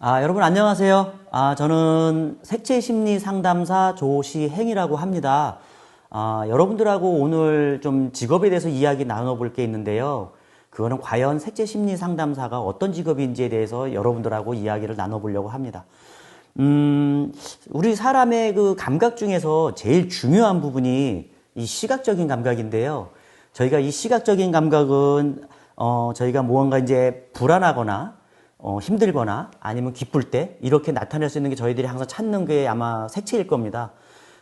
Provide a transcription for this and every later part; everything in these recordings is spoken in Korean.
여러분 안녕하세요. 저는 색채심리상담사 조시행이라고 합니다. 여러분들하고 오늘 좀 직업에 대해서 이야기 나눠볼 게 있는데요. 그거는 과연 색채심리상담사가 어떤 직업인지에 대해서 여러분들하고 이야기를 나눠보려고 합니다. 우리 사람의 그 감각 중에서 제일 중요한 부분이 이 시각적인 감각인데요. 저희가 이 시각적인 감각은 저희가 무언가 이제 불안하거나 힘들거나 아니면 기쁠 때 이렇게 나타낼 수 있는 게 저희들이 항상 찾는 게 아마 색채일 겁니다.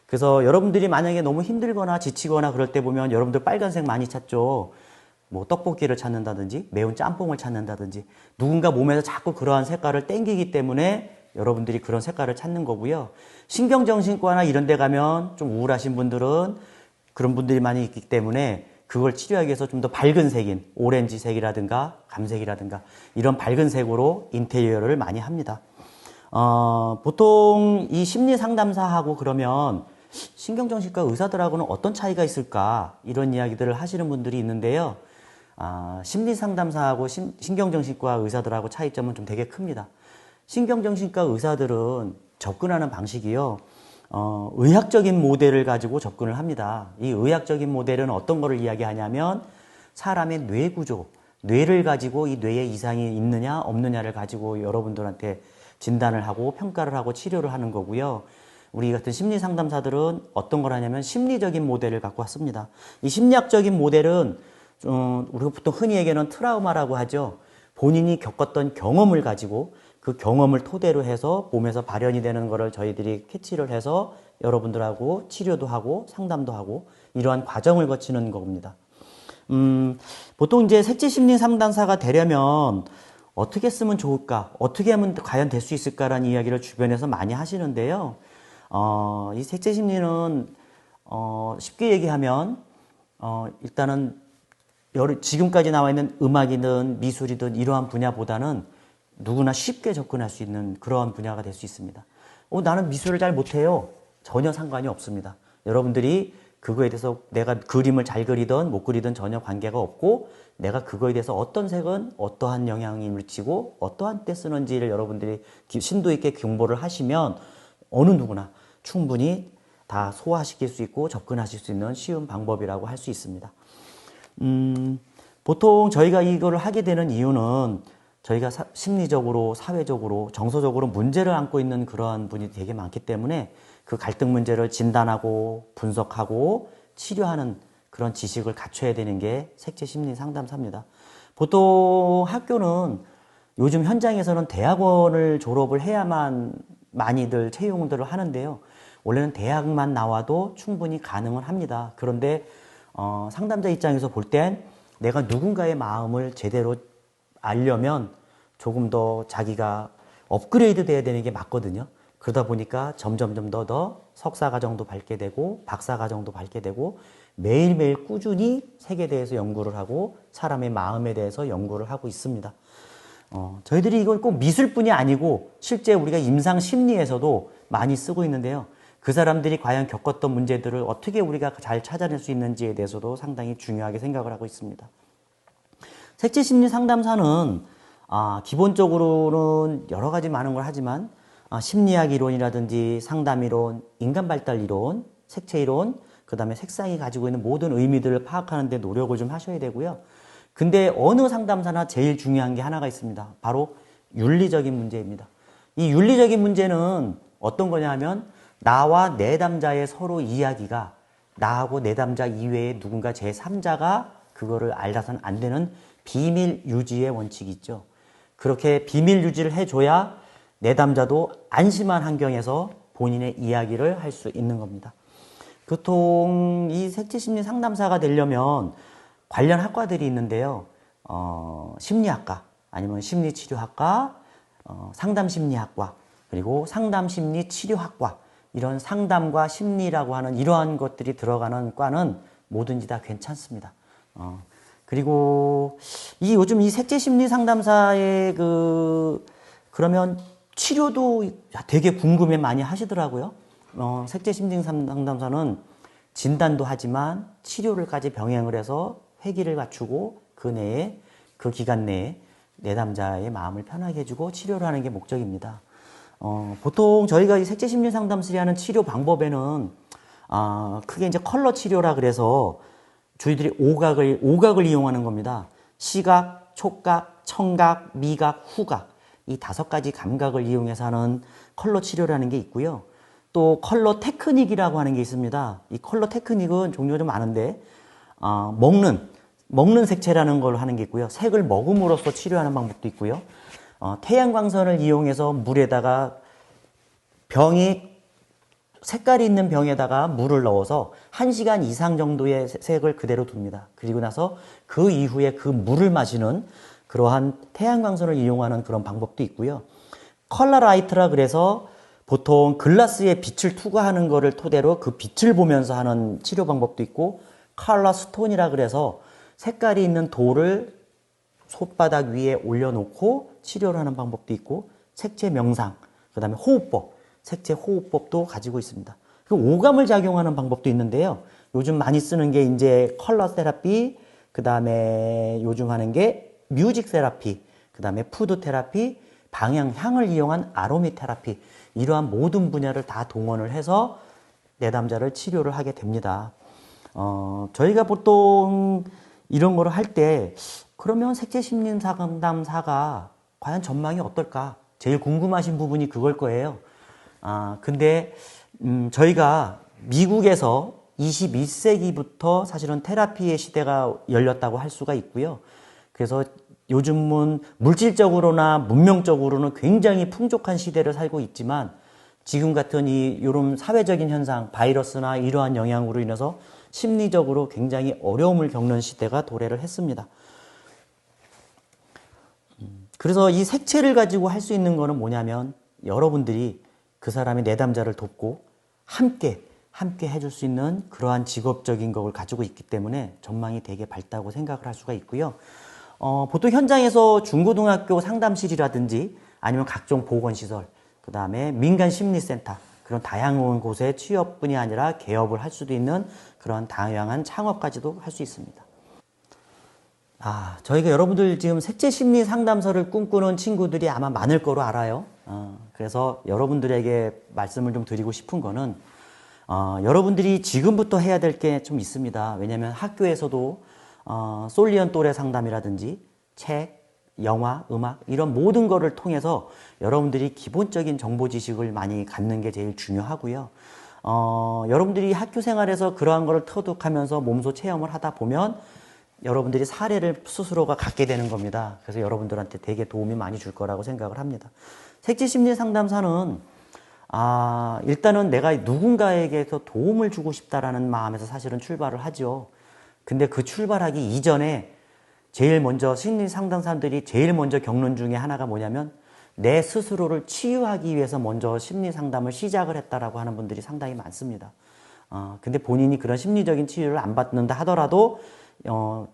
그래서 여러분들이 만약에 너무 힘들거나 지치거나 그럴 때 보면 여러분들 빨간색 많이 찾죠. 뭐 떡볶이를 찾는다든지 매운 짬뽕을 찾는다든지 누군가 몸에서 자꾸 그러한 색깔을 땡기기 때문에 여러분들이 그런 색깔을 찾는 거고요. 신경정신과나 이런 데 가면 좀 우울하신 분들은 그런 분들이 많이 있기 때문에 그걸 치료하기 위해서 좀 더 밝은 색인 오렌지색이라든가 감색이라든가 이런 밝은 색으로 인테리어를 많이 합니다. 보통 이 심리상담사하고 그러면 신경정신과 의사들하고는 어떤 차이가 있을까 이런 이야기들을 하시는 분들이 있는데요. 심리상담사하고 신경정신과 의사들하고 차이점은 좀 되게 큽니다. 신경정신과 의사들은 접근하는 방식이요. 의학적인 모델을 가지고 접근을 합니다. 이 의학적인 모델은 어떤 거를 이야기하냐면 사람의 뇌 구조, 뇌를 가지고 이 뇌에 이상이 있느냐 없느냐를 가지고 여러분들한테 진단을 하고 평가를 하고 치료를 하는 거고요. 우리 같은 심리상담사들은 어떤 걸 하냐면 심리적인 모델을 갖고 왔습니다. 이 심리학적인 모델은 우리가 보통 흔히 얘기하는 트라우마라고 하죠. 본인이 겪었던 경험을 가지고 그 경험을 토대로 해서 몸에서 발현이 되는 거를 저희들이 캐치를 해서 여러분들하고 치료도 하고 상담도 하고 이러한 과정을 거치는 겁니다. 보통 이제 색채심리 상담사가 되려면 어떻게 쓰면 좋을까? 어떻게 하면 과연 될 수 있을까라는 이야기를 주변에서 많이 하시는데요. 이 색채심리는 쉽게 얘기하면 일단은 지금까지 나와 있는 음악이든 미술이든 이러한 분야보다는 누구나 쉽게 접근할 수 있는 그러한 분야가 될 수 있습니다. 나는 미술을 잘 못해요. 전혀 상관이 없습니다. 여러분들이 그거에 대해서 내가 그림을 잘 그리든 못 그리든 전혀 관계가 없고 내가 그거에 대해서 어떤 색은 어떠한 영향을 미치고 어떠한 때 쓰는지를 여러분들이 심도 있게 공부를 하시면 어느 누구나 충분히 다 소화시킬 수 있고 접근하실 수 있는 쉬운 방법이라고 할 수 있습니다. 보통 저희가 이거를 하게 되는 이유는 저희가 심리적으로, 사회적으로, 정서적으로 문제를 안고 있는 그러한 분이 되게 많기 때문에 그 갈등 문제를 진단하고 분석하고 치료하는 그런 지식을 갖춰야 되는 게 색채심리상담사입니다. 보통 학교는 요즘 현장에서는 대학원을 졸업을 해야만 많이들 채용들을 하는데요. 원래는 대학만 나와도 충분히 가능은 합니다. 그런데 상담자 입장에서 볼 땐 내가 누군가의 마음을 제대로 알려면 조금 더 자기가 업그레이드 돼야 되는 게 맞거든요. 그러다 보니까 점점 더 석사과정도 밟게 되고 박사과정도 밟게 되고 매일매일 꾸준히 색에 대해서 연구를 하고 사람의 마음에 대해서 연구를 하고 있습니다. 저희들이 이걸 꼭 미술뿐이 아니고 실제 우리가 임상심리에서도 많이 쓰고 있는데요. 그 사람들이 과연 겪었던 문제들을 어떻게 우리가 잘 찾아낼 수 있는지에 대해서도 상당히 중요하게 생각을 하고 있습니다. 색채심리 상담사는 기본적으로는 여러 가지 많은 걸 하지만 심리학 이론이라든지 상담 이론, 인간 발달 이론, 색채 이론, 그 다음에 색상이 가지고 있는 모든 의미들을 파악하는 데 노력을 좀 하셔야 되고요. 근데 어느 상담사나 제일 중요한 게 하나가 있습니다. 바로 윤리적인 문제입니다. 이 윤리적인 문제는 어떤 거냐 하면 나와 내담자의 서로 이야기가 나하고 내담자 이외에 누군가 제3자가 그거를 알아서는 안 되는 비밀 유지의 원칙이 있죠. 그렇게 비밀 유지를 해줘야 내담자도 안심한 환경에서 본인의 이야기를 할 수 있는 겁니다. 보통 이 색채심리 상담사가 되려면 관련 학과들이 있는데요. 심리학과 아니면 심리치료학과, 상담심리학과 그리고 상담심리치료학과 이런 상담과 심리라고 하는 이러한 것들이 들어가는 과는 뭐든지 다 괜찮습니다. 그리고 요즘 이 색채심리 상담사의 그러면 치료도 되게 궁금해 많이 하시더라고요. 색채심리 상담사는 진단도 하지만 치료를까지 병행을 해서 회기를 갖추고 그 기간 내에 내담자의 마음을 편하게 해주고 치료를 하는 게 목적입니다. 보통 저희가 이 색채 심리 상담실이 하는 치료 방법에는 크게 이제 컬러 치료라 그래서 저희들이 오각을 이용하는 겁니다. 시각, 촉각, 청각, 미각, 후각 이 5가지 감각을 이용해서 하는 컬러 치료라는 게 있고요. 또 컬러 테크닉이라고 하는 게 있습니다. 이 컬러 테크닉은 종류가 좀 많은데 먹는 색채라는 걸 하는 게 있고요. 색을 먹음으로써 치료하는 방법도 있고요. 태양광선을 이용해서 물에다가 색깔이 있는 병에다가 물을 넣어서 1시간 이상 정도의 색을 그대로 둡니다. 그리고 나서 그 이후에 그 물을 마시는 그러한 태양광선을 이용하는 그런 방법도 있고요. 컬러 라이트라 그래서 보통 글라스에 빛을 투과하는 거를 토대로 그 빛을 보면서 하는 치료 방법도 있고, 컬러 스톤이라 그래서 색깔이 있는 돌을 손바닥 위에 올려놓고 치료를 하는 방법도 있고, 색채 명상, 그 다음에 호흡법, 색채 호흡법도 가지고 있습니다. 그리고 오감을 작용하는 방법도 있는데요. 요즘 많이 쓰는 게 이제 컬러 테라피, 그 다음에 요즘 하는 게 뮤직 테라피, 그 다음에 푸드 테라피, 방향, 향을 이용한 아로미 테라피, 이러한 모든 분야를 다 동원을 해서 내담자를 치료를 하게 됩니다. 저희가 보통 이런 거를 할 때 그러면 색채 심리 상담사가 과연 전망이 어떨까? 제일 궁금하신 부분이 그걸 거예요. 근데 저희가 미국에서 21세기부터 사실은 테라피의 시대가 열렸다고 할 수가 있고요. 그래서 요즘은 물질적으로나 문명적으로는 굉장히 풍족한 시대를 살고 있지만, 지금 같은 이런 사회적인 현상, 바이러스나 이러한 영향으로 인해서 심리적으로 굉장히 어려움을 겪는 시대가 도래를 했습니다. 그래서 이 색채를 가지고 할 수 있는 거는 뭐냐면, 여러분들이 그 사람의 내담자를 돕고 함께 해줄 수 있는 그러한 직업적인 것을 가지고 있기 때문에 전망이 되게 밝다고 생각을 할 수가 있고요. 보통 현장에서 중고등학교 상담실이라든지 아니면 각종 보건시설, 그 다음에 민간심리센터, 그런 다양한 곳에 취업뿐이 아니라 개업을 할 수도 있는 그런 다양한 창업까지도 할 수 있습니다. 저희가 여러분들 지금 색채 심리 상담소를 꿈꾸는 친구들이 아마 많을 거로 알아요. 그래서 여러분들에게 말씀을 좀 드리고 싶은 거는, 여러분들이 지금부터 해야 될 게 좀 있습니다. 왜냐하면 학교에서도 솔리언 또래 상담이라든지 책, 영화, 음악 이런 모든 거를 통해서 여러분들이 기본적인 정보 지식을 많이 갖는 게 제일 중요하고요. 여러분들이 학교 생활에서 그러한 거를 터득하면서 몸소 체험을 하다 보면 여러분들이 사례를 스스로가 갖게 되는 겁니다. 그래서 여러분들한테 되게 도움이 많이 줄 거라고 생각을 합니다. 색채 심리 상담사는 일단은 내가 누군가에게서 도움을 주고 싶다라는 마음에서 사실은 출발을 하죠. 근데 그 출발하기 이전에 제일 먼저 심리 상담사들이 제일 먼저 겪는 중에 하나가 뭐냐면, 내 스스로를 치유하기 위해서 먼저 심리 상담을 시작을 했다라고 하는 분들이 상당히 많습니다. 근데 본인이 그런 심리적인 치유를 안 받는다 하더라도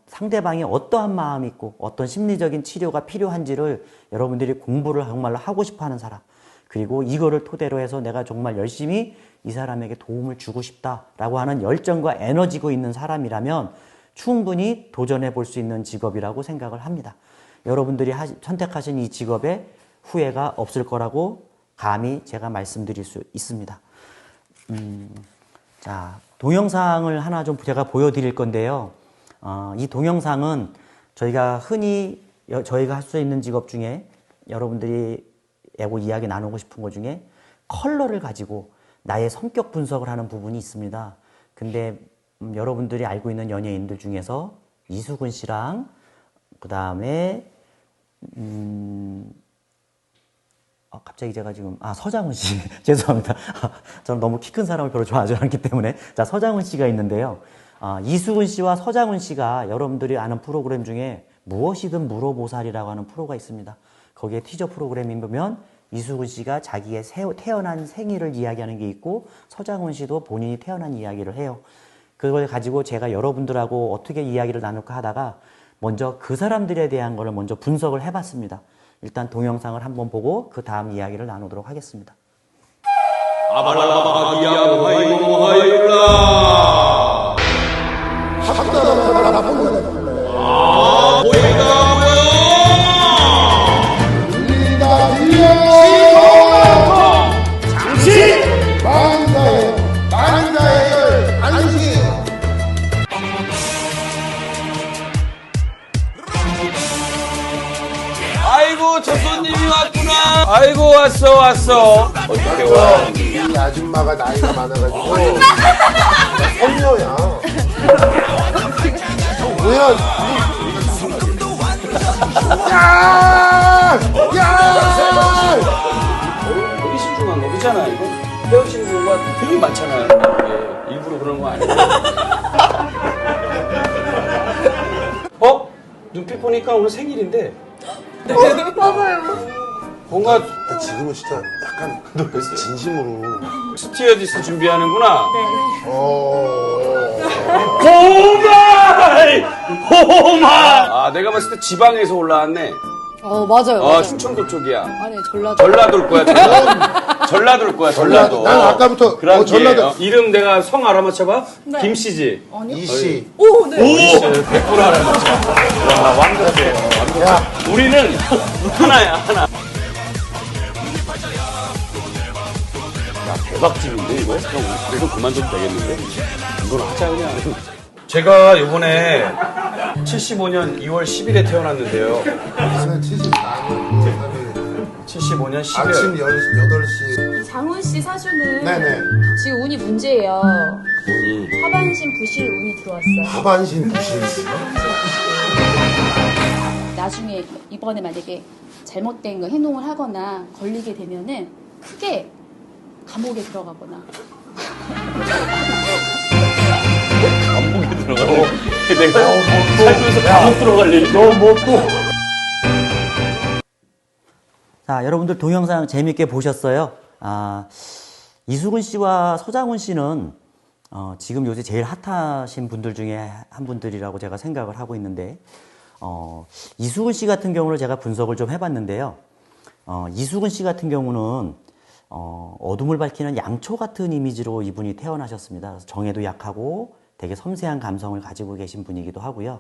상대방이 어떠한 마음이 있고 어떤 심리적인 치료가 필요한지를 여러분들이 공부를 정말로 하고 싶어 하는 사람, 그리고 이거를 토대로 해서 내가 정말 열심히 이 사람에게 도움을 주고 싶다라고 하는 열정과 에너지가 있는 사람이라면 충분히 도전해 볼 수 있는 직업이라고 생각을 합니다. 여러분들이 선택하신 이 직업에 후회가 없을 거라고 감히 제가 말씀드릴 수 있습니다. 자, 동영상을 하나 좀 제가 보여드릴 건데요. 이 동영상은 저희가 흔히 저희가 할 수 있는 직업 중에 여러분들이 이야기 나누고 싶은 것 중에 컬러를 가지고 나의 성격 분석을 하는 부분이 있습니다. 근데 여러분들이 알고 있는 연예인들 중에서 이수근 씨랑 그 다음에 갑자기 제가 지금 서장훈 씨 죄송합니다. 저는 너무 키 큰 사람을 별로 좋아하지 않기 때문에 자, 서장훈 씨가 있는데요. 이수근 씨와 서장훈 씨가 여러분들이 아는 프로그램 중에 무엇이든 물어보살이라고 하는 프로가 있습니다. 거기에 티저 프로그램이 보면 이수근 씨가 자기의 태어난 생일을 이야기하는 게 있고, 서장훈 씨도 본인이 태어난 이야기를 해요. 그걸 가지고 제가 여러분들하고 어떻게 이야기를 나눌까 하다가 먼저 그 사람들에 대한 거를 먼저 분석을 해봤습니다. 일단 동영상을 한번 보고 그 다음 이야기를 나누도록 하겠습니다. 보인다. 아이고, 저 손님이 왔구나. 아이고, 왔어. 어떻게 와? 이 아줌마가 나이가 많아가지고 선녀야. 뭐야? 야! 되게 신중한 거 그렇잖아. 이거 헤어지는 경우가 되게 많잖아요. 예, 일부러 그런 거 아니고. 눈빛 보니까 오늘 생일인데. 맞아요. 뭔가 지금은 진짜 약간 진심으로. 스튜어디스 준비하는구나. 호마! 아, 내가 봤을 때 지방에서 올라왔네. 맞아요. 맞아요. 충청도 쪽이야. 아니, 전라도. 전라도일 거야, 전라도일 거야, 전라도. 난 아까부터 그런 전라도. 이름 내가 성 알아맞혀봐? 네. 김씨지? 이씨. 오, 네. 100% 알아맞혀. 와, 완벽해. 야, 우리는 하나야, 하나. 야, 대박집인데, 이거? 형, 이거 그만둬도 되겠는데? 이걸 하자, 그냥. 제가 이번에 75년 2월 10일에 태어났는데요. 나는 74년 75년 10일. 아침 8시. 장훈 씨 사주는 네네. 지금 운이 문제예요. 운이. 하반신 부실 운이 들어왔어요. 하반신 부실. 나중에 이번에 만약에 잘못된 거 행동을 하거나 걸리게 되면은 크게 감옥에 들어가거나. 감옥에 들어가고. 내가 살면서 감옥 들어갈 일이. 너뭐 또. 자, 여러분들 동영상 재밌게 보셨어요? 이수근 씨와 서장훈 씨는 지금 요새 제일 핫하신 분들 중에 한 분들이라고 제가 생각을 하고 있는데, 이수근 씨 같은 경우를 제가 분석을 좀 해봤는데요. 이수근 씨 같은 경우는 어둠을 밝히는 양초 같은 이미지로 이분이 태어나셨습니다. 정에도 약하고 되게 섬세한 감성을 가지고 계신 분이기도 하고요.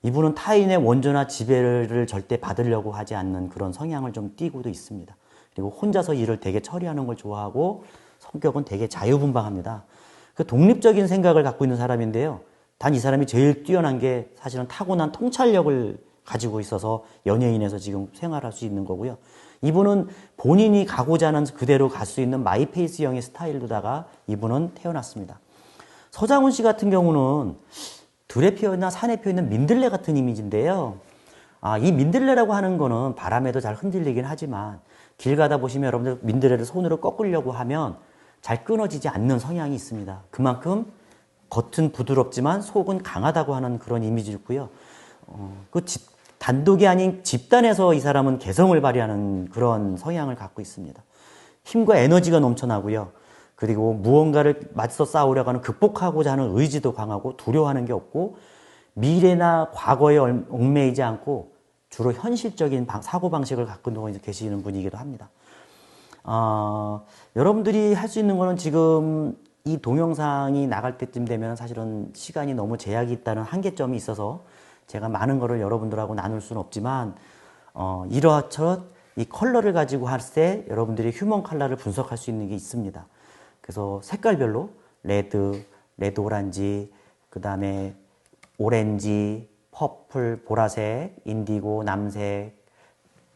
이분은 타인의 원조나 지배를 절대 받으려고 하지 않는 그런 성향을 좀 띠고도 있습니다. 그리고 혼자서 일을 되게 처리하는 걸 좋아하고 성격은 되게 자유분방합니다. 그 독립적인 생각을 갖고 있는 사람인데요. 단 이 사람이 제일 뛰어난 게 사실은 타고난 통찰력을 가지고 있어서 연예인에서 지금 생활할 수 있는 거고요. 이분은 본인이 가고자 하는 그대로 갈 수 있는 마이페이스형의 스타일로다가 이분은 태어났습니다. 서장훈 씨 같은 경우는 들에 피어있나 산에 피어있는 민들레 같은 이미지인데요. 이 민들레라고 하는 거는 바람에도 잘 흔들리긴 하지만 길 가다 보시면 여러분들 민들레를 손으로 꺾으려고 하면 잘 끊어지지 않는 성향이 있습니다. 그만큼 겉은 부드럽지만 속은 강하다고 하는 그런 이미지를 있고요. 단독이 아닌 집단에서 이 사람은 개성을 발휘하는 그런 성향을 갖고 있습니다. 힘과 에너지가 넘쳐나고요. 그리고 무언가를 맞서 싸우려고 하는 극복하고자 하는 의지도 강하고 두려워하는 게 없고 미래나 과거에 얽매이지 않고 주로 현실적인 사고방식을 갖고 계시는 분이기도 합니다. 여러분들이 할 수 있는 거는 지금 이 동영상이 나갈 때쯤 되면 사실은 시간이 너무 제약이 있다는 한계점이 있어서 제가 많은 거를 여러분들하고 나눌 수는 없지만 이러저것 이 컬러를 가지고 할 때 여러분들이 휴먼 컬러를 분석할 수 있는 게 있습니다. 그래서 색깔별로 레드 오란지, 그 다음에 오렌지, 퍼플, 보라색, 인디고, 남색,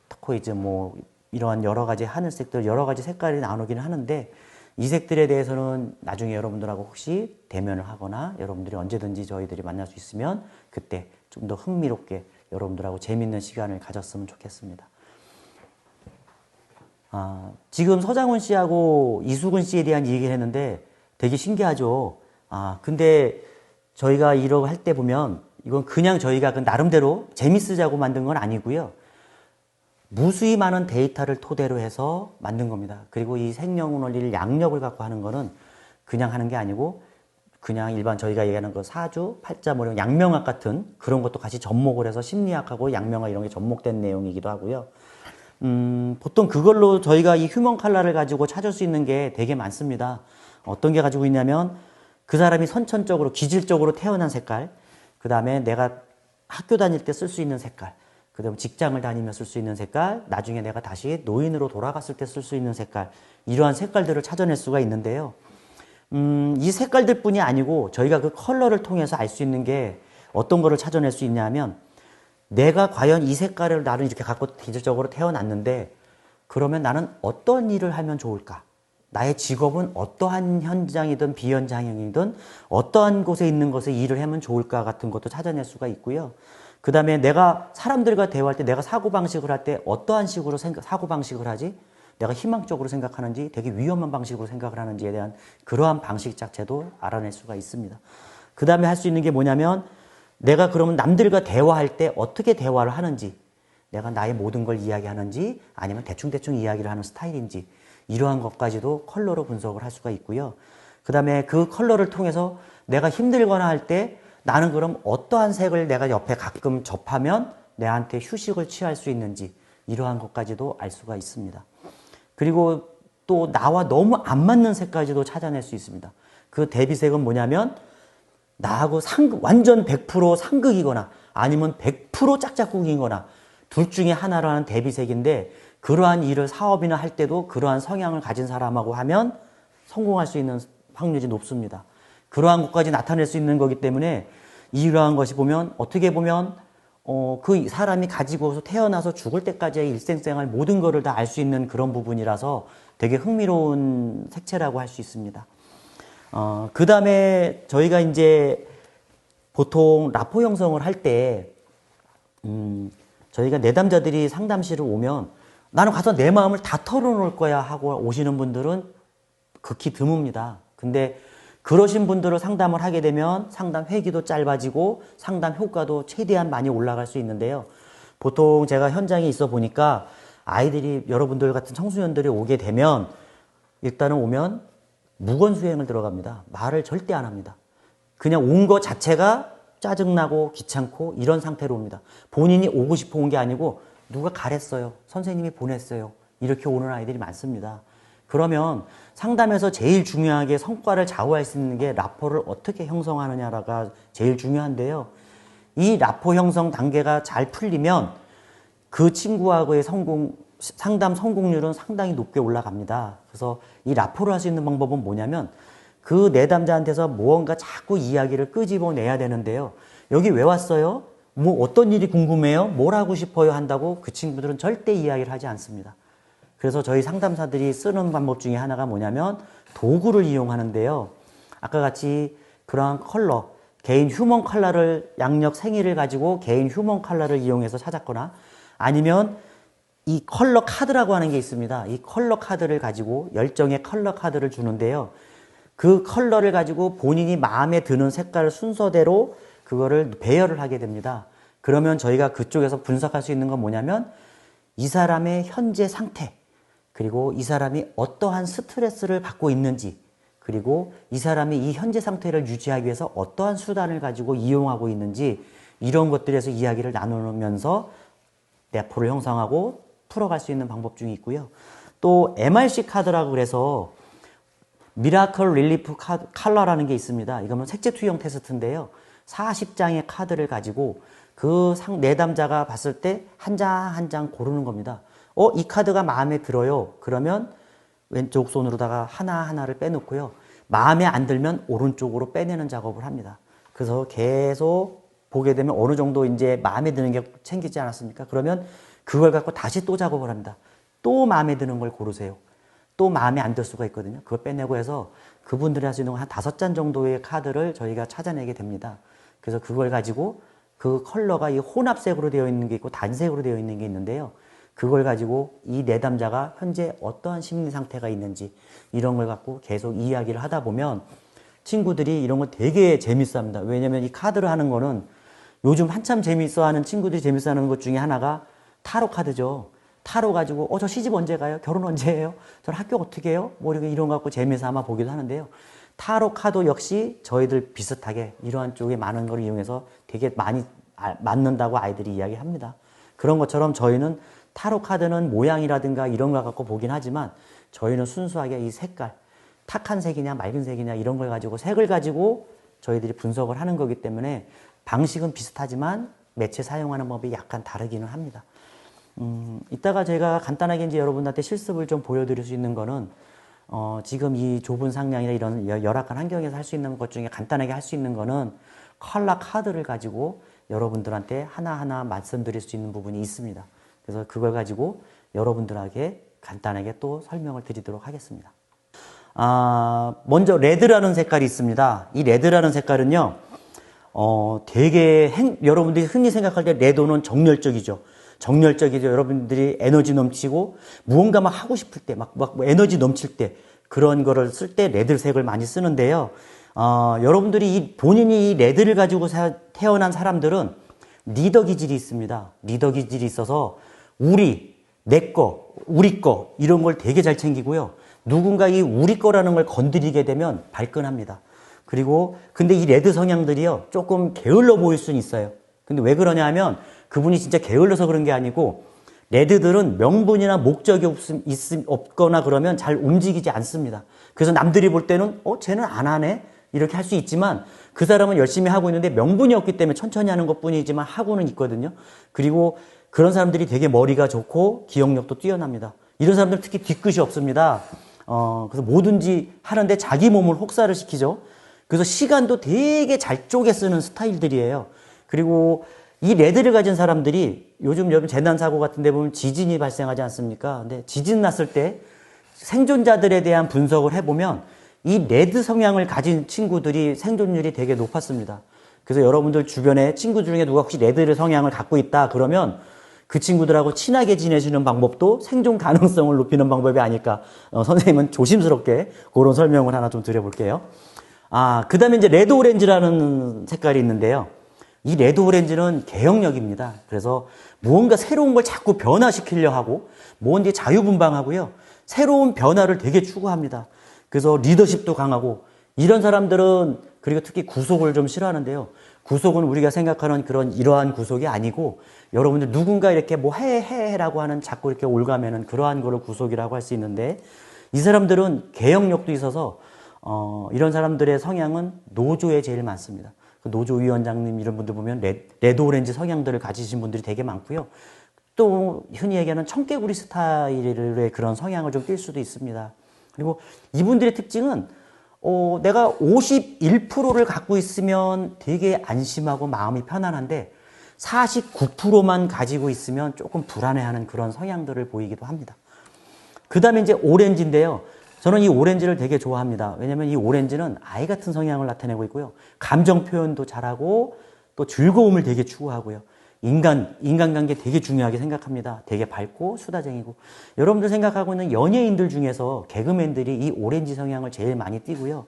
터코이즈 뭐 이러한 여러 가지 하늘색들 여러 가지 색깔이 나누기는 하는데 이 색들에 대해서는 나중에 여러분들하고 혹시 대면을 하거나 여러분들이 언제든지 저희들이 만날 수 있으면 그때 좀 더 흥미롭게 여러분들하고 재밌는 시간을 가졌으면 좋겠습니다. 지금 서장훈 씨하고 이수근 씨에 대한 얘기를 했는데 되게 신기하죠. 근데 저희가 이러고 할 때 보면 이건 그냥 저희가 그 나름대로 재밌으자고 만든 건 아니고요. 무수히 많은 데이터를 토대로 해서 만든 겁니다. 그리고 이 생명 원리를 양력을 갖고 하는 거는 그냥 하는 게 아니고 그냥 일반 저희가 얘기하는 그 사주, 팔자, 뭐 이런 양명학 같은 그런 것도 같이 접목을 해서 심리학하고 양명학 이런 게 접목된 내용이기도 하고요. 보통 그걸로 저희가 이 휴먼 컬러를 가지고 찾을 수 있는 게 되게 많습니다. 어떤 게 가지고 있냐면 그 사람이 선천적으로 기질적으로 태어난 색깔, 그 다음에 내가 학교 다닐 때 쓸 수 있는 색깔, 그 다음에 직장을 다니며 쓸 수 있는 색깔, 나중에 내가 다시 노인으로 돌아갔을 때 쓸 수 있는 색깔, 이러한 색깔들을 찾아낼 수가 있는데요. 이 색깔들 뿐이 아니고 저희가 그 컬러를 통해서 알 수 있는 게 어떤 거를 찾아낼 수 있냐면 내가 과연 이 색깔을 나는 이렇게 갖고 기질적으로 태어났는데 그러면 나는 어떤 일을 하면 좋을까? 나의 직업은 어떠한 현장이든 비현장이든 어떠한 곳에 있는 것에 일을 하면 좋을까 같은 것도 찾아낼 수가 있고요. 그 다음에 내가 사람들과 대화할 때 내가 사고방식을 할 때 어떠한 식으로 사고방식을 하지? 내가 희망적으로 생각하는지 되게 위험한 방식으로 생각을 하는지에 대한 그러한 방식 자체도 알아낼 수가 있습니다. 그 다음에 할 수 있는 게 뭐냐면 내가 그러면 남들과 대화할 때 어떻게 대화를 하는지, 내가 나의 모든 걸 이야기하는지 아니면 대충대충 이야기를 하는 스타일인지 이러한 것까지도 컬러로 분석을 할 수가 있고요. 그 다음에 그 컬러를 통해서 내가 힘들거나 할 때 나는 그럼 어떠한 색을 내가 옆에 가끔 접하면 내한테 휴식을 취할 수 있는지 이러한 것까지도 알 수가 있습니다. 그리고 또 나와 너무 안 맞는 색까지도 찾아낼 수 있습니다. 그 대비색은 뭐냐면 나하고 완전 100% 상극이거나 아니면 100% 짝짝꿍이거나 둘 중에 하나로 하는 대비색인데 그러한 일을 사업이나 할 때도 그러한 성향을 가진 사람하고 하면 성공할 수 있는 확률이 높습니다. 그러한 것까지 나타낼 수 있는 거기 때문에 이러한 것이 보면 어떻게 보면 그 사람이 가지고서 태어나서 죽을 때까지의 일생생활 모든 거를 다 알 수 있는 그런 부분이라서 되게 흥미로운 색채라고 할 수 있습니다. 그 다음에 저희가 이제 보통 라포 형성을 할 때, 저희가 내담자들이 상담실을 오면 나는 가서 내 마음을 다 털어놓을 거야 하고 오시는 분들은 극히 드뭅니다. 근데 그러신 분들을 상담을 하게 되면 상담 회기도 짧아지고 상담 효과도 최대한 많이 올라갈 수 있는데요. 보통 제가 현장에 있어 보니까 아이들이 여러분들 같은 청소년들이 오게 되면 일단은 오면 무건수행을 들어갑니다. 말을 절대 안 합니다. 그냥 온 거 자체가 짜증나고 귀찮고 이런 상태로 옵니다. 본인이 오고 싶어 온 게 아니고 누가 가랬어요. 선생님이 보냈어요. 이렇게 오는 아이들이 많습니다. 그러면 상담에서 제일 중요하게 성과를 좌우할 수 있는 게 라포를 어떻게 형성하느냐가 제일 중요한데요. 이 라포 형성 단계가 잘 풀리면 그 친구하고의 상담 성공률은 상당히 높게 올라갑니다. 그래서 이 라포를 할 수 있는 방법은 뭐냐면 그 내담자한테서 무언가 자꾸 이야기를 끄집어내야 되는데요. 여기 왜 왔어요? 뭐 어떤 일이 궁금해요? 뭘 하고 싶어요? 한다고 그 친구들은 절대 이야기를 하지 않습니다. 그래서 저희 상담사들이 쓰는 방법 중에 하나가 뭐냐면 도구를 이용하는데요. 아까 같이 그러한 컬러, 개인 휴먼 컬러를 양력 생일을 가지고 개인 휴먼 컬러를 이용해서 찾았거나 아니면 이 컬러 카드라고 하는 게 있습니다. 이 컬러 카드를 가지고 10장의 컬러 카드를 주는데요. 그 컬러를 가지고 본인이 마음에 드는 색깔 순서대로 그거를 배열을 하게 됩니다. 그러면 저희가 그쪽에서 분석할 수 있는 건 뭐냐면 이 사람의 현재 상태, 그리고 이 사람이 어떠한 스트레스를 받고 있는지, 그리고 이 사람이 이 현재 상태를 유지하기 위해서 어떠한 수단을 가지고 이용하고 있는지 이런 것들에서 이야기를 나누면서 라포를 형성하고 풀어갈 수 있는 방법 중에 있고요. 또 MRC 카드라고 그래서 미라클 릴리프 컬러라는 게 있습니다. 이거는 색채 투영 테스트인데요. 40장의 카드를 가지고 그 내담자가 봤을 때 한 장 한 장 고르는 겁니다. 이 카드가 마음에 들어요. 그러면 왼쪽 손으로다가 하나하나를 빼놓고요. 마음에 안 들면 오른쪽으로 빼내는 작업을 합니다. 그래서 계속 보게 되면 어느 정도 이제 마음에 드는 게 챙기지 않았습니까? 그러면 그걸 갖고 다시 또 작업을 합니다. 또 마음에 드는 걸 고르세요. 또 마음에 안 들 수가 있거든요. 그걸 빼내고 해서 그분들이 할 수 있는 한 5장 정도의 카드를 저희가 찾아내게 됩니다. 그래서 그걸 가지고 그 컬러가 이 혼합색으로 되어 있는 게 있고 단색으로 되어 있는 게 있는데요. 그걸 가지고 이 내담자가 현재 어떠한 심리 상태가 있는지 이런 걸 갖고 계속 이야기를 하다 보면 친구들이 이런 거 되게 재밌어 합니다. 왜냐면 이 카드를 하는 거는 요즘 한참 재밌어 하는 친구들이 재밌어 하는 것 중에 하나가 타로 카드죠. 타로 가지고 저 시집 언제 가요? 결혼 언제 해요? 저는 학교 어떻게 해요? 뭐 이런 거 갖고 재미삼아 아마 보기도 하는데요. 타로 카드 역시 저희들 비슷하게 이러한 쪽에 많은 걸 이용해서 되게 많이 맞는다고 아이들이 이야기합니다. 그런 것처럼 저희는 타로 카드는 모양이라든가 이런 걸 갖고 보긴 하지만 저희는 순수하게 이 색깔, 탁한 색이냐 맑은 색이냐 이런 걸 가지고 색을 가지고 저희들이 분석을 하는 거기 때문에 방식은 비슷하지만 매체 사용하는 법이 약간 다르기는 합니다. 이따가 제가 간단하게 이제 여러분한테 실습을 좀 보여드릴 수 있는 거는 지금 이 좁은 상량이나 이런 열악한 환경에서 할 수 있는 것 중에 간단하게 할 수 있는 거는 컬러 카드를 가지고 여러분들한테 하나하나 말씀드릴 수 있는 부분이 있습니다. 그래서 그걸 가지고 여러분들에게 간단하게 또 설명을 드리도록 하겠습니다. 먼저 레드라는 색깔이 있습니다. 이 레드라는 색깔은요, 되게 여러분들이 흔히 생각할 때 레드는 정열적이죠. 정열적이죠. 여러분들이 에너지 넘치고 무언가 막 하고 싶을 때, 막 에너지 넘칠 때 그런 거를 쓸 때 레드색을 많이 쓰는데요. 여러분들이 본인이 이 레드를 가지고 태어난 사람들은 리더 기질이 있습니다. 리더 기질이 있어서 내 거, 우리 거 이런 걸 되게 잘 챙기고요. 누군가 이 우리 거라는 걸 건드리게 되면 발끈합니다. 그리고 근데 이 레드 성향들이요, 조금 게을러 보일 수는 있어요. 근데 왜 그러냐 하면 그분이 진짜 게을러서 그런 게 아니고 레드들은 명분이나 목적이 없거나 그러면 잘 움직이지 않습니다. 그래서 남들이 볼 때는 쟤는 안 하네? 이렇게 할 수 있지만 그 사람은 열심히 하고 있는데 명분이 없기 때문에 천천히 하는 것 뿐이지만 하고는 있거든요. 그리고 그런 사람들이 되게 머리가 좋고 기억력도 뛰어납니다. 이런 사람들은 특히 뒤끝이 없습니다. 그래서 뭐든지 하는데 자기 몸을 혹사를 시키죠. 그래서 시간도 되게 잘 쪼개 쓰는 스타일들이에요. 그리고 이 레드를 가진 사람들이 요즘 재난사고 같은 데 보면 지진이 발생하지 않습니까? 근데 지진 났을 때 생존자들에 대한 분석을 해보면 이 레드 성향을 가진 친구들이 생존율이 되게 높았습니다. 그래서 여러분들 주변에 친구 중에 누가 혹시 레드 성향을 갖고 있다 그러면 그 친구들하고 친하게 지내시는 방법도 생존 가능성을 높이는 방법이 아닐까. 선생님은 조심스럽게 그런 설명을 하나 좀 드려볼게요. 그 다음에 이제 레드 오렌지라는 색깔이 있는데요. 이 레드 오렌지는 개혁력입니다. 그래서 무언가 새로운 걸 자꾸 변화시키려 하고, 뭔지 자유분방하고요. 새로운 변화를 되게 추구합니다. 그래서 리더십도 강하고, 이런 사람들은, 그리고 특히 구속을 좀 싫어하는데요. 구속은 우리가 생각하는 이러한 구속이 아니고, 여러분들 누군가 이렇게 뭐 해라고 하는 자꾸 이렇게 올가매는 그러한 거를 구속이라고 할 수 있는데, 이 사람들은 개혁력도 있어서, 이런 사람들의 성향은 노조에 제일 많습니다. 노조 위원장님 이런 분들 보면 레드 오렌지 성향들을 가지신 분들이 되게 많고요. 또 흔히 얘기하는 청개구리 스타일의 그런 성향을 좀 띌 수도 있습니다. 그리고 이분들의 특징은 내가 51%를 갖고 있으면 되게 안심하고 마음이 편안한데 49%만 가지고 있으면 조금 불안해하는 그런 성향들을 보이기도 합니다. 그 다음에 이제 오렌지인데요. 저는 이 오렌지를 되게 좋아합니다. 왜냐하면 이 오렌지는 아이 같은 성향을 나타내고 있고요. 감정 표현도 잘하고 또 즐거움을 되게 추구하고요. 인간관계 되게 중요하게 생각합니다. 되게 밝고 수다쟁이고. 여러분들 생각하고 있는 연예인들 중에서 개그맨들이 이 오렌지 성향을 제일 많이 띠고요.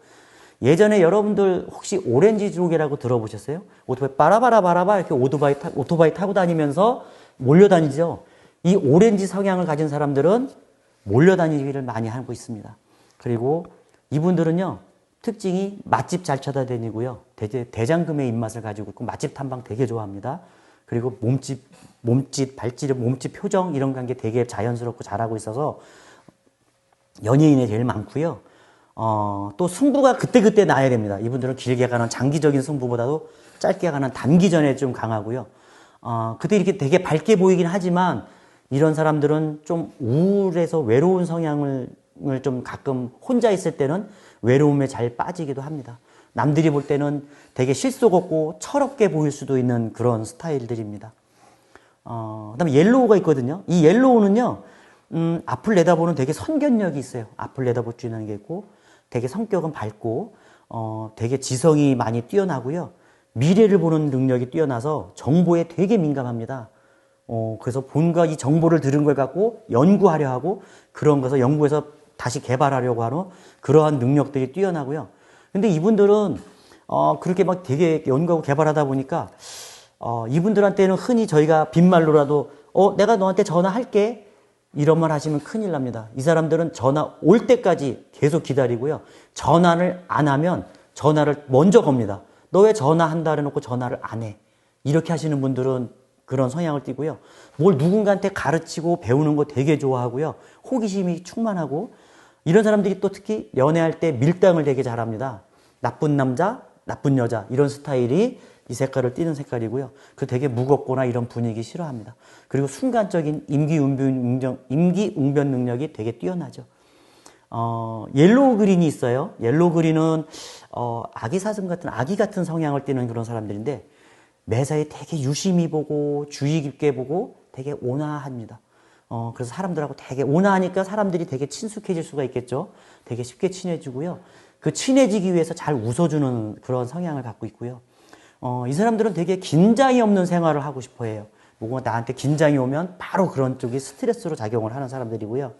예전에 여러분들 혹시 오렌지 조개라고 들어보셨어요? 오토바이 빠라바라바라바 이렇게 오토바이 타고 다니면서 몰려다니죠. 이 오렌지 성향을 가진 사람들은 몰려다니기를 많이 하고 있습니다. 그리고 이분들은요, 특징이 맛집 잘 찾아다니고요. 대장금의 입맛을 가지고 있고 맛집 탐방 되게 좋아합니다. 그리고 몸짓, 발짓, 몸짓 표정 이런 관계 되게 자연스럽고 잘하고 있어서 연예인에 제일 많고요. 또 승부가 그때그때 나야 됩니다. 이분들은 길게 가는 장기적인 승부보다도 짧게 가는 단기전에 좀 강하고요. 그때 이렇게 되게 밝게 보이긴 하지만 이런 사람들은 좀 우울해서 외로운 성향을 좀 가끔 혼자 있을 때는 외로움에 잘 빠지기도 합니다. 남들이 볼 때는 되게 실속 없고 철없게 보일 수도 있는 그런 스타일들입니다. 그다음에 옐로우가 있거든요. 이 옐로우는요, 앞을 내다보는 되게 선견력이 있어요. 앞을 내다볼 줄 아는 게 있고, 되게 성격은 밝고, 되게 지성이 많이 뛰어나고요. 미래를 보는 능력이 뛰어나서 정보에 되게 민감합니다. 그래서 본가 이 정보를 들은 걸 갖고 연구하려 하고 그런 것을 연구해서 다시 개발하려고 하는 그러한 능력들이 뛰어나고요. 근데 이분들은 그렇게 막 되게 연구하고 개발하다 보니까 이분들한테는 흔히 저희가 빈말로라도 내가 너한테 전화할게 이런 말 하시면 큰일 납니다. 이 사람들은 전화 올 때까지 계속 기다리고요. 전화를 안 하면 전화를 먼저 겁니다. 너 왜 전화한다 해놓고 전화를 안 해? 이렇게 하시는 분들은 그런 성향을 띠고요. 뭘 누군가한테 가르치고 배우는 거 되게 좋아하고요. 호기심이 충만하고 이런 사람들이 또 특히 연애할 때 밀당을 되게 잘합니다. 나쁜 남자, 나쁜 여자 이런 스타일이 이 색깔을 띠는 색깔이고요. 그 되게 무겁거나 이런 분위기 싫어합니다. 그리고 순간적인 임기응변 능력이 되게 뛰어나죠. 옐로우 그린이 있어요. 옐로우 그린은 아기 사슴 같은 아기 같은 성향을 띠는 그런 사람들인데 매사에 되게 유심히 보고 주의 깊게 보고 되게 온화합니다. 그래서 사람들하고 되게 온화하니까 사람들이 되게 친숙해질 수가 있겠죠. 되게 쉽게 친해지고요. 그 친해지기 위해서 잘 웃어주는 그런 성향을 갖고 있고요. 이 사람들은 되게 긴장이 없는 생활을 하고 싶어 해요. 뭔가 나한테 긴장이 오면 바로 그런 쪽이 스트레스로 작용을 하는 사람들이고요.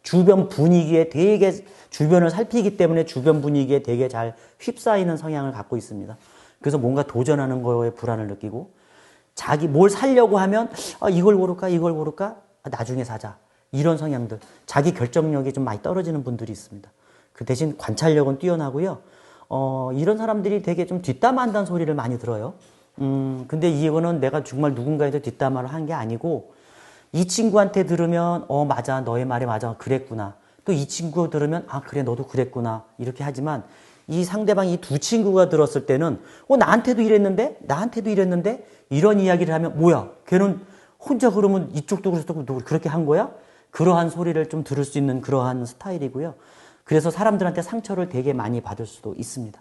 주변 분위기에 되게 주변을 살피기 때문에 주변 분위기에 되게 잘 휩싸이는 성향을 갖고 있습니다. 그래서 뭔가 도전하는 거에 불안을 느끼고 자기 뭘 사려고 하면 이걸 고를까 이걸 고를까 나중에 사자 이런 성향들 자기 결정력이 좀 많이 떨어지는 분들이 있습니다. 그 대신 관찰력은 뛰어나고요. 이런 사람들이 되게 좀 뒷담화한다는 소리를 많이 들어요. 근데 이거는 내가 정말 누군가한테 뒷담화를 한 게 아니고 이 친구한테 들으면 맞아 너의 말이 맞아 그랬구나. 또 이 친구 들으면 그래 너도 그랬구나 이렇게 하지만 이 상대방 이 두 친구가 들었을 때는 나한테도 이랬는데 나한테도 이랬는데 이런 이야기를 하면 뭐야 걔는 혼자 그러면 이쪽도 그랬고 그렇게 한 거야? 그러한 소리를 좀 들을 수 있는 그러한 스타일이고요. 그래서 사람들한테 상처를 되게 많이 받을 수도 있습니다.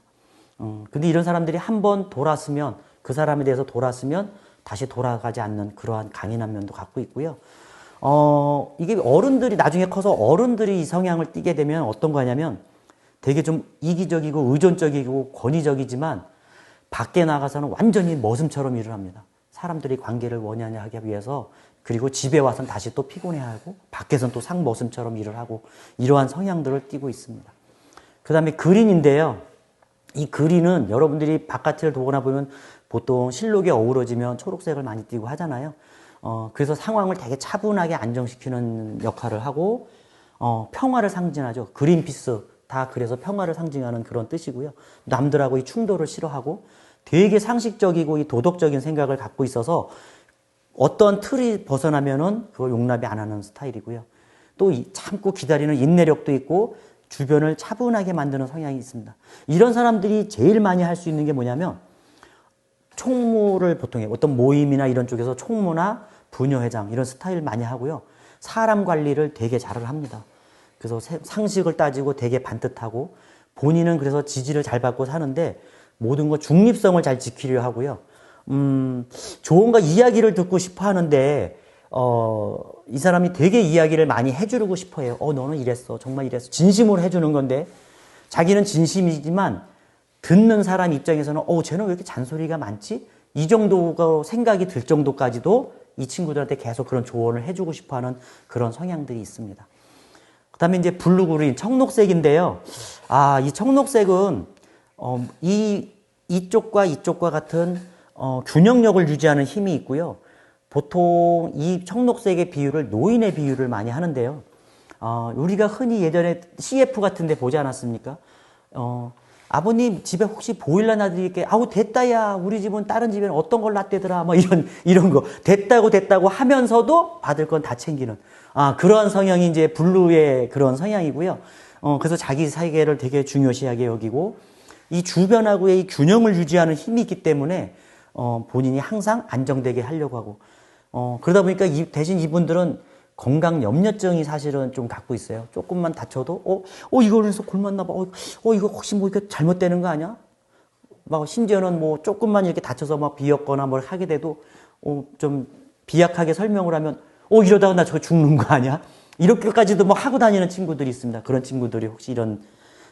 근데 이런 사람들이 한번 돌았으면 그 사람에 대해서 돌았으면 다시 돌아가지 않는 그러한 강인한 면도 갖고 있고요. 이게 어른들이 나중에 커서 어른들이 이 성향을 띠게 되면 어떤 거냐면 되게 좀 이기적이고 의존적이고 권위적이지만 밖에 나가서는 완전히 머슴처럼 일을 합니다. 사람들이 관계를 원활하게 하기 위해서 그리고 집에 와서는 다시 또 피곤해하고 밖에서는 또 상머슴처럼 일을 하고 이러한 성향들을 띠고 있습니다. 그 다음에 그린인데요. 이 그린은 여러분들이 바깥을 보거나 보면 보통 실록에 어우러지면 초록색을 많이 띠고 하잖아요. 그래서 상황을 되게 차분하게 안정시키는 역할을 하고 평화를 상징하죠. 그린피스 다 그래서 평화를 상징하는 그런 뜻이고요. 남들하고 이 충돌을 싫어하고 되게 상식적이고 이 도덕적인 생각을 갖고 있어서 어떤 틀이 벗어나면은 그걸 용납이 안 하는 스타일이고요. 또 참고 기다리는 인내력도 있고 주변을 차분하게 만드는 성향이 있습니다. 이런 사람들이 제일 많이 할 수 있는 게 뭐냐면 총무를 보통 해요. 어떤 모임이나 이런 쪽에서 총무나 부녀회장 이런 스타일 많이 하고요. 사람 관리를 되게 잘을 합니다. 그래서 상식을 따지고 되게 반듯하고 본인은 그래서 지지를 잘 받고 사는데 모든 거 중립성을 잘 지키려 하고요. 좋은 거 이야기를 듣고 싶어 하는데 이 사람이 되게 이야기를 많이 해주고 싶어 해요. 너는 이랬어. 정말 이랬어. 진심으로 해주는 건데 자기는 진심이지만 듣는 사람 입장에서는 쟤는 왜 이렇게 잔소리가 많지? 이 정도가 생각이 들 정도까지도 이 친구들한테 계속 그런 조언을 해주고 싶어 하는 그런 성향들이 있습니다. 그 다음에 이제 블루그린, 청록색인데요. 이 청록색은 이쪽과 이쪽과 같은 균형력을 유지하는 힘이 있고요. 보통 이 청록색의 비율을 노인의 비율을 많이 하는데요. 우리가 흔히 예전에 CF 같은 데 보지 않았습니까? 아버님 집에 혹시 보일러 놔드릴게. 됐다야. 우리 집은 다른 집에는 어떤 걸 놨대더라. 이런 거. 됐다고 하면서도 받을 건 다 챙기는. 그러한 성향이 이제 블루의 그런 성향이고요. 그래서 자기 세계를 되게 중요시하게 여기고 이 주변하고의 이 균형을 유지하는 힘이 있기 때문에 본인이 항상 안정되게 하려고 하고 그러다 보니까 대신 이분들은 건강 염려증이 사실은 좀 갖고 있어요. 조금만 다쳐도 이걸 해서 골맞나 봐. 이거 혹시 뭐 이게 잘못되는 거 아니야? 심지어는 조금만 이렇게 다쳐서 비었거나 뭘 하게 돼도 좀 비약하게 설명을 하면 이러다가 나 저거 죽는 거 아니야? 이렇게까지도 하고 다니는 친구들이 있습니다. 그런 친구들이 혹시 이런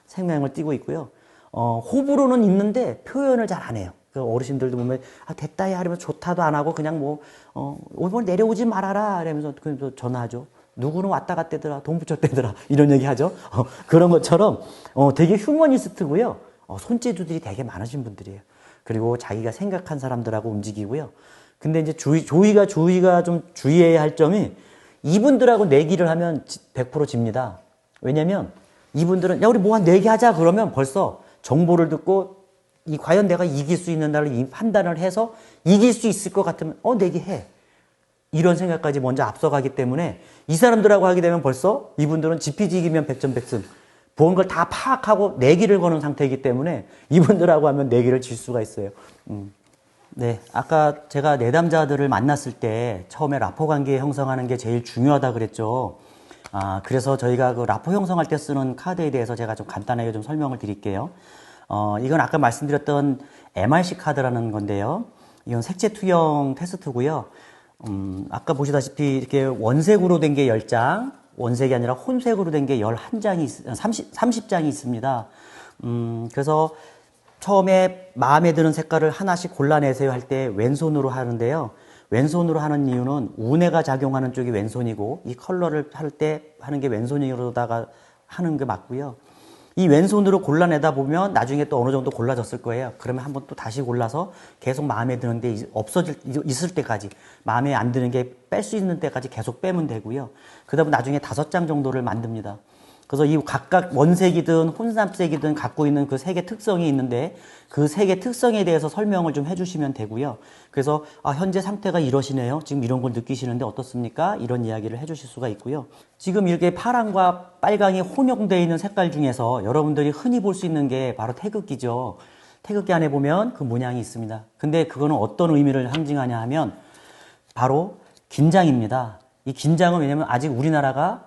생명을 띠고 있고요. 호불호는 있는데 표현을 잘 안 해요. 어르신들도 보면 됐다야 하면 좋다도 안 하고 그냥 이번 내려오지 말아라 이러면서 전화하죠. 누구는 왔다 갔대더라, 돈 붙였대더라 이런 얘기 하죠. 그런 것처럼 되게 휴머니스트고요. 손재주들이 되게 많으신 분들이에요. 그리고 자기가 생각한 사람들하고 움직이고요. 근데 이제 조이가 좀 주의해야 할 점이 이분들하고 내기를 하면 100% 집니다. 왜냐면 이분들은 우리 뭐 한 내기 하자 그러면 벌써 정보를 듣고 과연 내가 이길 수 있는 날을 판단을 해서 이길 수 있을 것 같으면 내기해. 이런 생각까지 먼저 앞서가기 때문에 이 사람들하고 하게 되면 벌써 이분들은 지피지기면 백전백승. 본 걸 다 파악하고 내기를 거는 상태이기 때문에 이분들하고 하면 내기를 질 수가 있어요. 네, 아까 제가 내담자들을 만났을 때 처음에 라포 관계 형성하는 게 제일 중요하다 그랬죠. 그래서 저희가 그 라포 형성할 때 쓰는 카드에 대해서 제가 좀 간단하게 좀 설명을 드릴게요. 이건 아까 말씀드렸던 MRC 카드라는 건데요. 이건 색채 투영 테스트고요. 아까 보시다시피 이렇게 원색으로 된 게 10장, 원색이 아니라 혼색으로 된 게 11장이, 30장이 있습니다. 그래서 처음에 마음에 드는 색깔을 하나씩 골라내세요 할 때 왼손으로 하는데요. 왼손으로 하는 이유는 운해가 작용하는 쪽이 왼손이고 이 컬러를 할 때 하는 게 왼손으로다가 하는 게 맞고요. 이 왼손으로 골라내다 보면 나중에 또 어느 정도 골라졌을 거예요. 그러면 한번 또 다시 골라서 계속 마음에 드는데 있을 때까지, 마음에 안 드는 게 뺄 수 있는 때까지 계속 빼면 되고요. 그다음에 나중에 5장 정도를 만듭니다. 그래서 이 각각 원색이든 혼삼색이든 갖고 있는 그 색의 특성이 있는데 그 색의 특성에 대해서 설명을 좀 해주시면 되고요. 그래서 현재 상태가 이러시네요. 지금 이런 걸 느끼시는데 어떻습니까? 이런 이야기를 해주실 수가 있고요. 지금 이렇게 파랑과 빨강이 혼용되어 있는 색깔 중에서 여러분들이 흔히 볼 수 있는 게 바로 태극기죠. 태극기 안에 보면 그 문양이 있습니다. 근데 그거는 어떤 의미를 상징하냐 하면 바로 긴장입니다. 이 긴장은 왜냐면 아직 우리나라가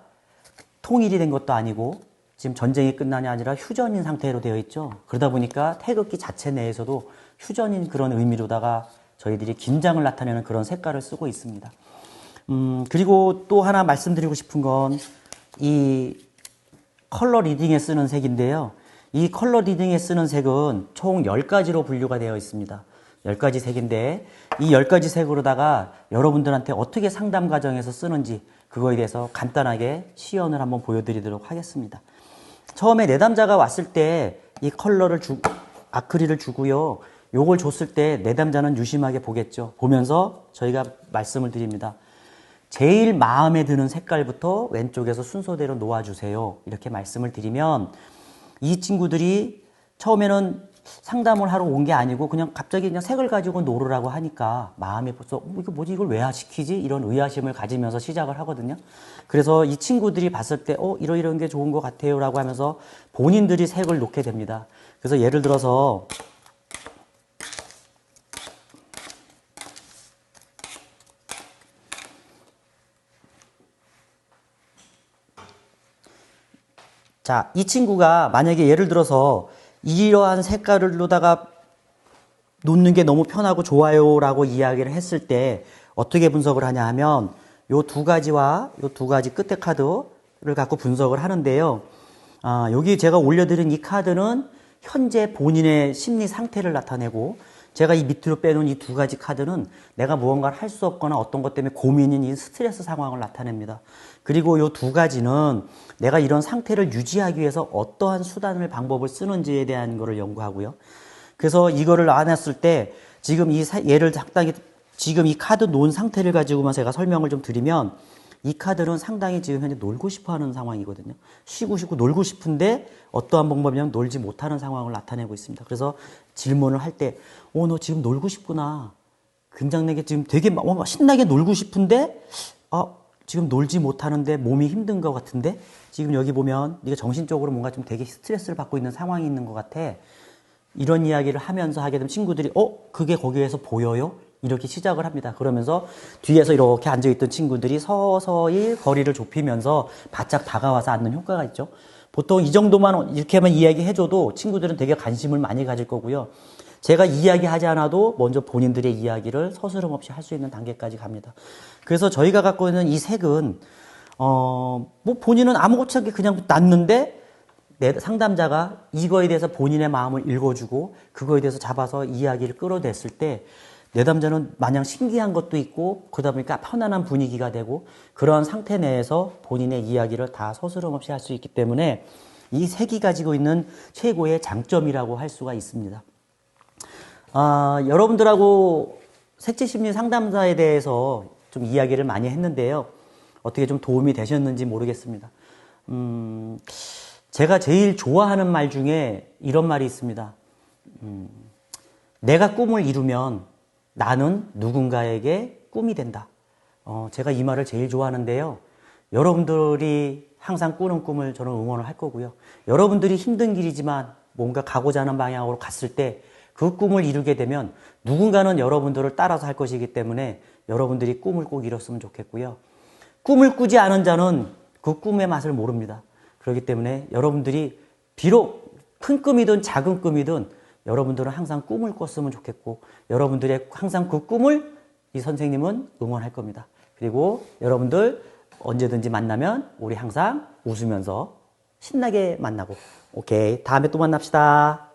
통일이 된 것도 아니고 지금 전쟁이 끝난이 아니라 휴전인 상태로 되어 있죠. 그러다 보니까 태극기 자체 내에서도 휴전인 그런 의미로다가 저희들이 긴장을 나타내는 그런 색깔을 쓰고 있습니다. 그리고 또 하나 말씀드리고 싶은 건 이 컬러 리딩에 쓰는 색인데요. 이 컬러 리딩에 쓰는 색은 총 10가지로 분류가 되어 있습니다. 10가지 색인데 이 10가지 색으로다가 여러분들한테 어떻게 상담 과정에서 쓰는지 그거에 대해서 간단하게 시연을 한번 보여드리도록 하겠습니다. 처음에 내담자가 왔을 때 이 컬러를 아크릴을 주고요. 요걸 줬을 때 내담자는 유심하게 보겠죠. 보면서 저희가 말씀을 드립니다. 제일 마음에 드는 색깔부터 왼쪽에서 순서대로 놓아주세요. 이렇게 말씀을 드리면 이 친구들이 처음에는 상담을 하러 온 게 아니고 그냥 갑자기 그냥 색을 가지고 놓으라고 하니까 마음에 벌써 이거 뭐지 이걸 왜 시키지? 이런 의아심을 가지면서 시작을 하거든요. 그래서 이 친구들이 봤을 때 이런 게 좋은 것 같아요 라고 하면서 본인들이 색을 놓게 됩니다. 그래서 예를 들어서 자, 이 친구가 만약에 예를 들어서 이러한 색깔로다가 놓는 게 너무 편하고 좋아요 라고 이야기를 했을 때 어떻게 분석을 하냐 하면 요 두 가지와 요 두 가지 끝에 카드를 갖고 분석을 하는데요. 여기 제가 올려드린 이 카드는 현재 본인의 심리 상태를 나타내고 제가 이 밑으로 빼놓은 이 두 가지 카드는 내가 무언가를 할 수 없거나 어떤 것 때문에 고민인 이 스트레스 상황을 나타냅니다. 그리고 이 두 가지는 내가 이런 상태를 유지하기 위해서 어떠한 수단을 방법을 쓰는지에 대한 거를 연구하고요. 그래서 이거를 나눴을 때 지금 얘를 적당히 지금 이 카드 놓은 상태를 가지고만 제가 설명을 좀 드리면 이 카드는 상당히 지금 현재 놀고 싶어 하는 상황이거든요. 쉬고 싶고 놀고 싶은데 어떠한 방법이냐면 놀지 못하는 상황을 나타내고 있습니다. 그래서 질문을 할 때, 너 지금 놀고 싶구나. 굉장히 지금 되게 신나게 놀고 싶은데, 지금 놀지 못하는데 몸이 힘든 것 같은데, 지금 여기 보면 네가 정신적으로 뭔가 좀 되게 스트레스를 받고 있는 상황이 있는 것 같아. 이런 이야기를 하면서 하게 되면 친구들이, 그게 거기에서 보여요? 이렇게 시작을 합니다. 그러면서 뒤에서 이렇게 앉아있던 친구들이 서서히 거리를 좁히면서 바짝 다가와서 앉는 효과가 있죠. 보통 이 정도만 이렇게만 이야기해줘도 친구들은 되게 관심을 많이 가질 거고요. 제가 이야기하지 않아도 먼저 본인들의 이야기를 서스럼 없이 할 수 있는 단계까지 갑니다. 그래서 저희가 갖고 있는 이 색은 본인은 아무것도 않게 그냥 놨는데 상담자가 이거에 대해서 본인의 마음을 읽어주고 그거에 대해서 잡아서 이야기를 끌어냈을 때 내담자는 마냥 신기한 것도 있고 그러다 보니까 편안한 분위기가 되고 그러한 상태 내에서 본인의 이야기를 다 서스럼 없이 할 수 있기 때문에 이 색이 가지고 있는 최고의 장점이라고 할 수가 있습니다. 여러분들하고 색채심리 상담사에 대해서 좀 이야기를 많이 했는데요. 어떻게 좀 도움이 되셨는지 모르겠습니다. 제가 제일 좋아하는 말 중에 이런 말이 있습니다. 내가 꿈을 이루면 나는 누군가에게 꿈이 된다. 제가 이 말을 제일 좋아하는데요. 여러분들이 항상 꾸는 꿈을 저는 응원을 할 거고요. 여러분들이 힘든 길이지만 뭔가 가고자 하는 방향으로 갔을 때 그 꿈을 이루게 되면 누군가는 여러분들을 따라서 할 것이기 때문에 여러분들이 꿈을 꼭 이뤘으면 좋겠고요. 꿈을 꾸지 않은 자는 그 꿈의 맛을 모릅니다. 그렇기 때문에 여러분들이 비록 큰 꿈이든 작은 꿈이든 여러분들은 항상 꿈을 꿨으면 좋겠고 여러분들의 항상 그 꿈을 이 선생님은 응원할 겁니다. 그리고 여러분들 언제든지 만나면 우리 항상 웃으면서 신나게 만나고 오케이 다음에 또 만납시다.